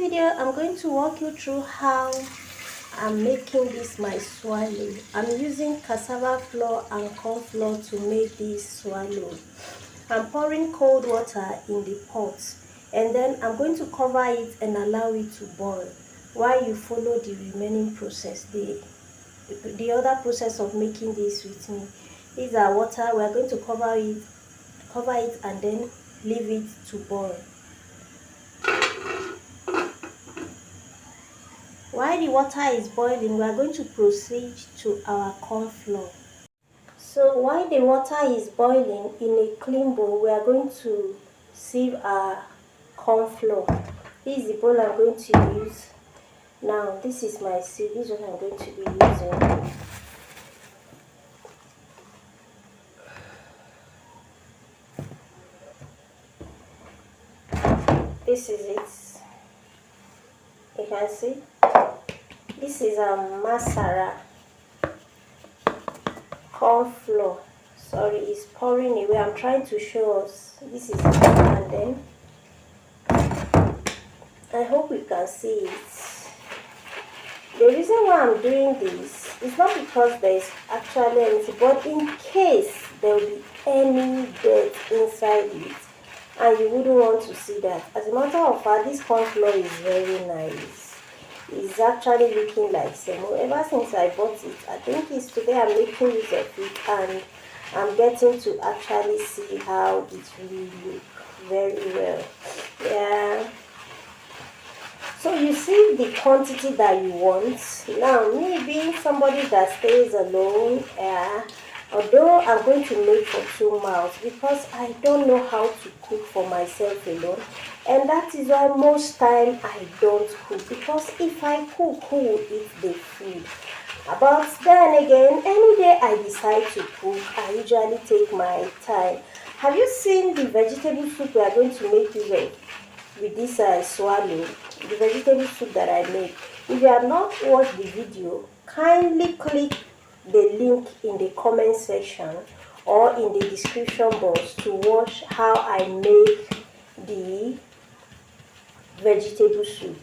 video, I'm going to walk you through how I'm making this my swallow. I'm using cassava flour and corn flour to make this swallow. I'm pouring cold water in the pot, and then I'm going to cover it and allow it to boil while you follow the remaining process, the other process of making this with me. These are water. We are going to cover it and then leave it to boil. While the water is boiling, we are going to proceed to our corn flour. So while the water is boiling, in a clean bowl, we are going to sieve our corn flour. This is the bowl I'm going to use. Now, this is my sieve. This is what I'm going to be using. This is it. You can see. This is a masara corn flour. Sorry, it's pouring away. I'm trying to show us. This is it, and then I hope you can see it. The reason why I'm doing this is not because there is actually anything, but in case there will be any dirt inside it, and you wouldn't want to see that. As a matter of fact, this corn flour is very nice. It's actually looking like semo. Ever since I bought it, I think it's today I'm making use of it, and I'm getting to actually see how it really looks very well. Yeah. So you see the quantity that you want. Now, me being somebody that stays alone, although I'm going to make for 2 mouths because I don't know how to cook for myself alone, and that is why most time I don't cook, because if I cook, who will eat the food? But then again, any day I decide to cook, I usually take my time. Have you seen the vegetable soup we are going to make use of with this swallow? The vegetable soup that I make. If you have not watched the video, kindly click the link in the comment section or in the description box to watch how I make the vegetable soup.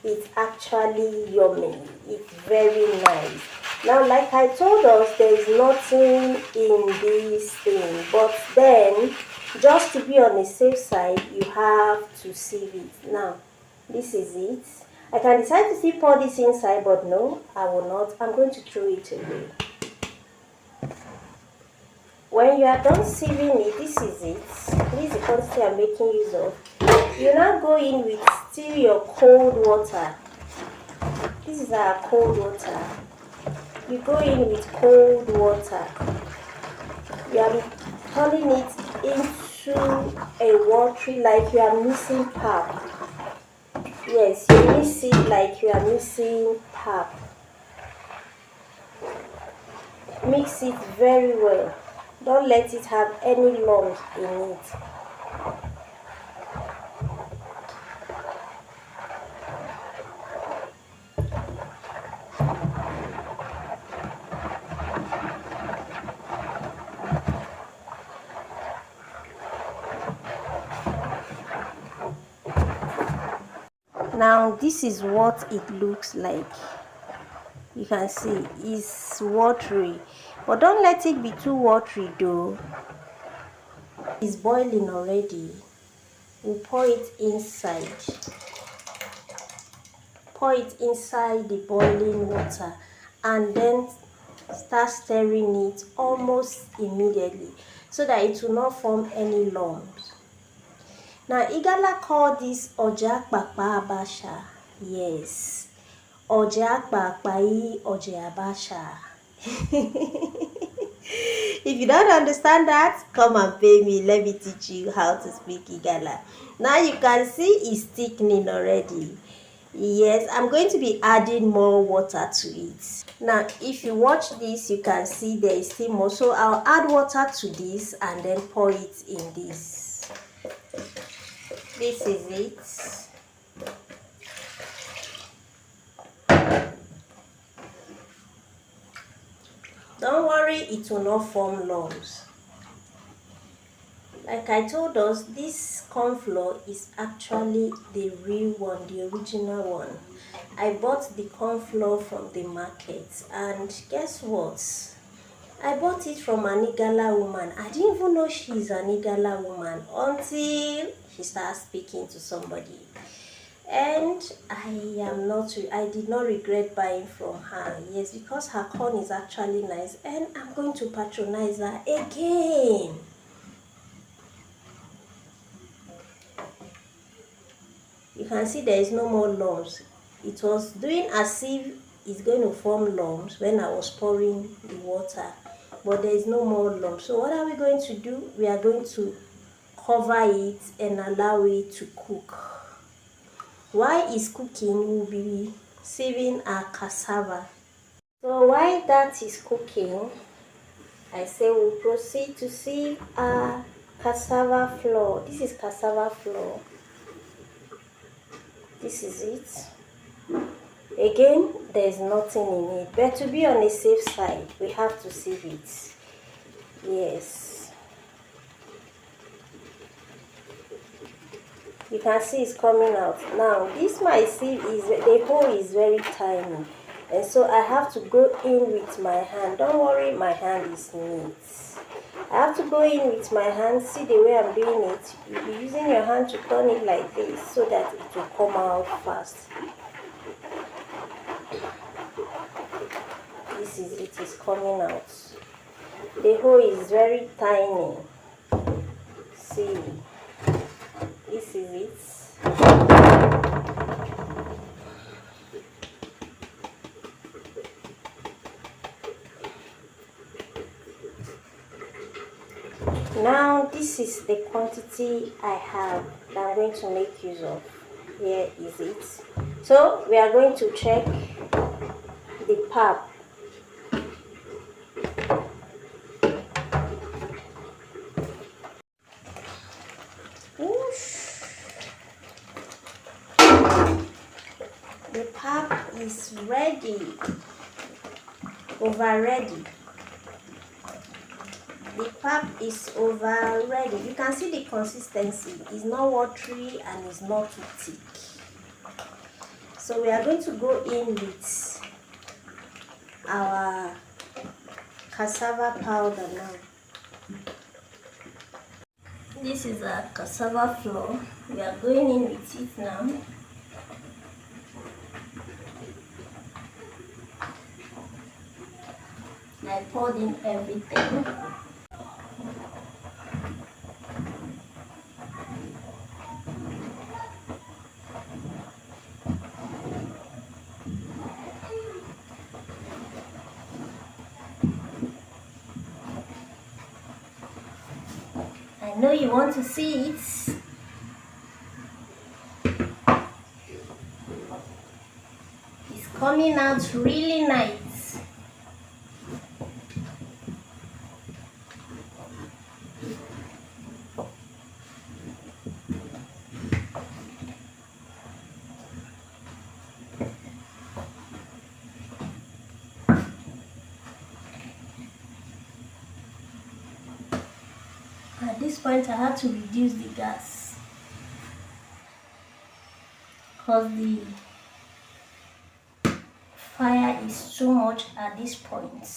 It's actually yummy. It's very nice. Now, like I told us, there is nothing in this thing, but then just to be on the safe side, you have to sieve it. Now, this is it. I can decide to still pour this inside, but no, I will not. I'm going to throw it away. When you are done sieving it, this is it. This is the quantity I'm making use of. You now go in with still your cold water. This is our cold water. You go in with cold water. You are turning it into a watery, like you are missing pap. Yes, you miss it like you are missing pap. Mix it very well. Don't let it have any lump in it. Now, this is what it looks like. You can see it's watery, but don't let it be too watery though. It's boiling already. We'll pour it inside. Pour it inside the boiling water and then start stirring it almost immediately so that it will not form any lumps. Now, Igala call this Oja Kpakpa Abasha. Yes. Oja Kpakpai Oja Abasha. If you don't understand that, come and pay me. Let me teach you how to speak Igala. Now you can see it's thickening already. Yes, I'm going to be adding more water to it. Now, if you watch this, you can see there is still more. So I'll add water to this and then pour it in this. This is it. Don't worry, it will not form lumps. Like I told us, this corn flour is actually the real one, the original one. I bought the corn flour from the market, and guess what? I bought it from an Igala woman. I didn't even know she's an Igala woman until she started speaking to somebody. And I did not regret buying from her. Yes, because her corn is actually nice, and I'm going to patronize her again. You can see there is no more lumps. It was doing as if it's going to form lumps when I was pouring the water, but there is no more lumps. So what are we going to do? We are going to cover it and allow it to cook. While it's cooking, we'll be sieving our cassava. So while that is cooking, I say we'll proceed to sieve our cassava flour. This is cassava flour. This is it. Again, there's nothing in it, but to be on the safe side, we have to sieve it. Yes, you can see it's coming out now. This my sieve is, the hole is very tiny, and so I have to go in with my hand. Don't worry, my hand is neat. I have to go in with my hand. See the way I'm doing it? You'll be using your hand to turn it like this so that it will come out fast. This is it, is coming out. The hole is very tiny. See, this is it. Now this is the quantity I have that I'm going to make use of. Here is it. So we are going to check the pap. The pap is ready, over ready. The pap is over ready. You can see the consistency. It's not watery and it's not too thick. So we are going to go in with our cassava powder now. This is our cassava flour. We are going in with it now. I poured in everything. I know you want to see it. It's coming out really nice. At this point, I had to reduce the gas because the fire is too much at this point.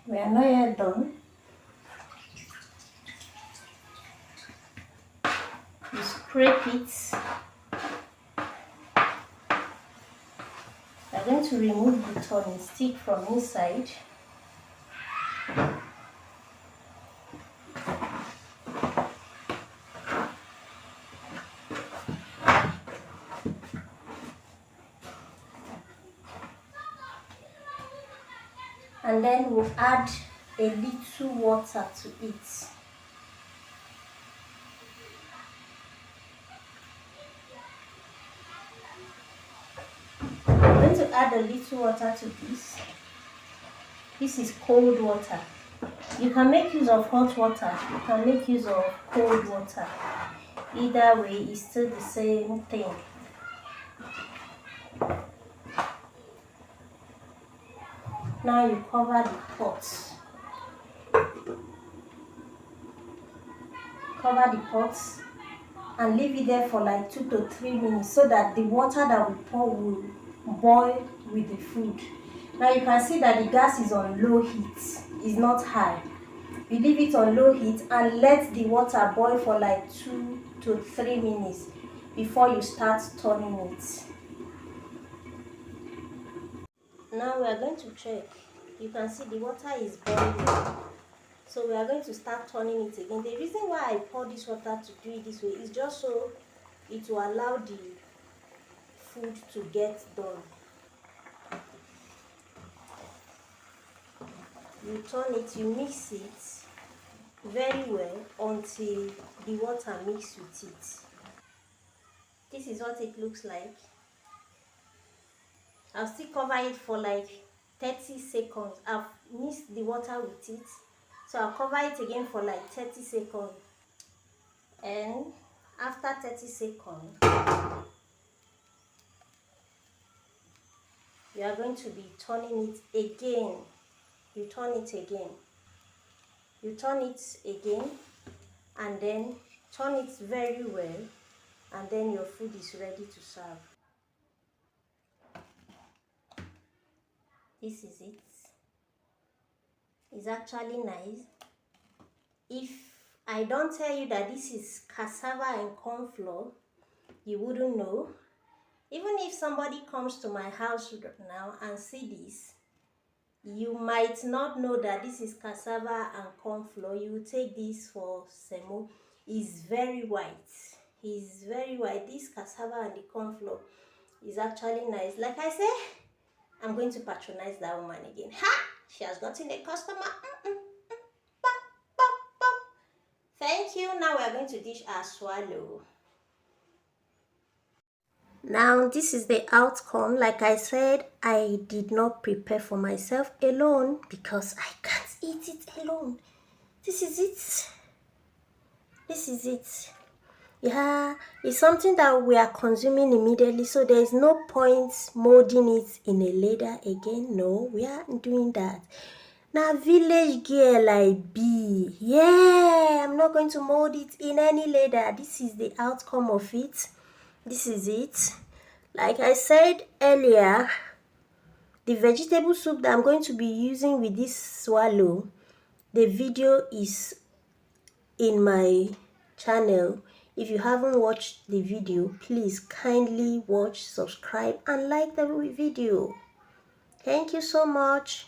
We are not yet done. You scrape it. We are going to remove the turning stick from inside. And then we'll add a little water to it. I'm going to add a little water to this. This is cold water. You can make use of hot water, you can make use of cold water. Either way, it's still the same thing. Now you cover the pot. Cover the pot and leave it there for like 2 to 3 minutes so that the water that we pour will boil with the food. Now you can see that the gas is on low heat, it's not high. You leave it on low heat and let the water boil for like 2 to 3 minutes before you start turning it. Now we are going to check. You can see the water is boiling. So we are going to start turning it again. The reason why I pour this water to do it this way is just so it will allow the food to get done. You turn it, you mix it very well until the water mixes with it. This is what it looks like. I'll still cover it for like 30 seconds. I've mixed the water with it. So I'll cover it again for like 30 seconds. And after 30 seconds, you are going to be turning it again. You turn it again. You turn it again and then turn it very well, and then your food is ready to serve. This is it. It's actually nice. If I don't tell you that this is cassava and corn flour, you wouldn't know. Even if somebody comes to my house now and see this, you might not know that this is cassava and corn flour. You will take this for semo. It's very white. It's very white. This cassava and the corn flour is actually nice. Like I say, I'm going to patronize that woman again. Ha! She has gotten a customer. Thank you. Now we are going to dish our swallow. Now this is the outcome. Like I said, I did not prepare for myself alone because I can't eat it alone. This is it. This is it. Yeah, it's something that we are consuming immediately, so there is no point molding it in a ladle again. No, we aren't doing that. Now village girl I be. Yeah, I'm not going to mold it in any ladle. This is the outcome of it. This is it. Like I said earlier, the vegetable soup that I'm going to be using with this swallow, the video is in my channel. If you haven't watched the video, please kindly watch, subscribe and like the video. Thank you so much.